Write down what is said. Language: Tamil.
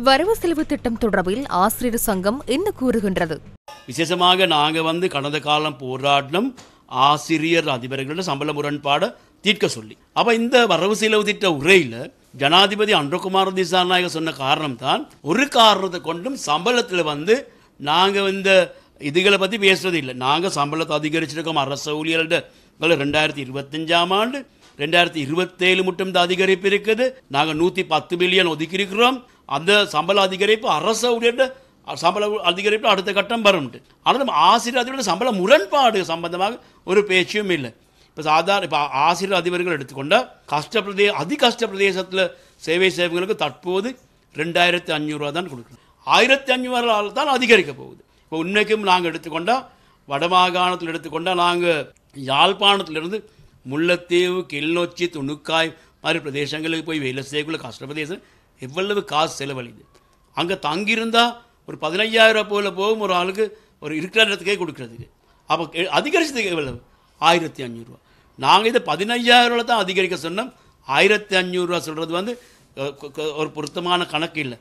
வரவு செலவு திட்டம் தொடர்பில் ஆசிரியர் சங்கம் என்ன கூறுகின்றது? விசேஷமாக நாங்கள் கடந்த காலம் போராட்டம் ஆசிரியர் அதிபர்களோட சம்பள முரண்பாடை தீர்க்க சொல்லி. அப்போ இந்த வரவு செலவு திட்ட உரையில் ஜனாதிபதி அன்றகுமார திசாநாயக சொன்ன காரணம் தான், ஒரு காரணத்தை கொண்டும் சம்பளத்தில் நாங்கள் இந்த இதுகளை பற்றி பேசுறது இல்லை. நாங்கள் சம்பளத்தை அதிகரிச்சிருக்கோம். அரசு ஊழியர்கள்ட்ட 2025ஆம் ஆண்டு 2027 மட்டும் இந்த அதிகரிப்பு இருக்குது. நாங்கள் 110 பில்லியன் ஒதுக்கியிருக்கிறோம். அந்த சம்பள அதிகரிப்பு அரசு ஊழியர்கிட்ட சம்பள அதிகரிப்பு அடுத்த கட்டம் வரும்ட்டு. ஆனால் ஆசிரியர் அதிபரோட சம்பள முரண்பாடு சம்பந்தமாக ஒரு பேச்சும் இல்லை. இப்போ ஆசிரியர் அதிபர்கள் எடுத்துக்கொண்டால் அதி கஷ்ட பிரதேசத்தில் சேவை செய்வங்களுக்கு தற்போது 2500 ரூபா தான் கொடுக்குறோம். 1500 தான் அதிகரிக்க போகுது. இப்போ உண்மைக்கும் நாங்கள் எடுத்துக்கொண்டால் வடமாகாணத்தில் எடுத்துக்கொண்டால் நாங்கள் யாழ்ப்பாணத்திலிருந்து முல்லைத்தீவு, கிளிநொச்சி, துணுக்காய் மாதிரி பிரதேசங்களுக்கு போய் வேலை செய்யக்குள்ள கஷ்ட பிரதேசம் எவ்வளவு காசு செலவழிது. அங்கே தங்கியிருந்தால் ஒரு 15,000 போல போகும் ஒரு ஆளுக்கு ஒரு இருக்கிற இடத்துக்கே கொடுக்குறதுக்கு. அப்போ அதிகரிச்சதுக்கு எவ்வளவு? 1500 ரூபா. நாங்கள் இதை 15,000 தான் அதிகரிக்க சொன்னோம். 1500 ரூபா சொல்கிறது ஒரு பொருத்தமான கணக்கு இல்லை.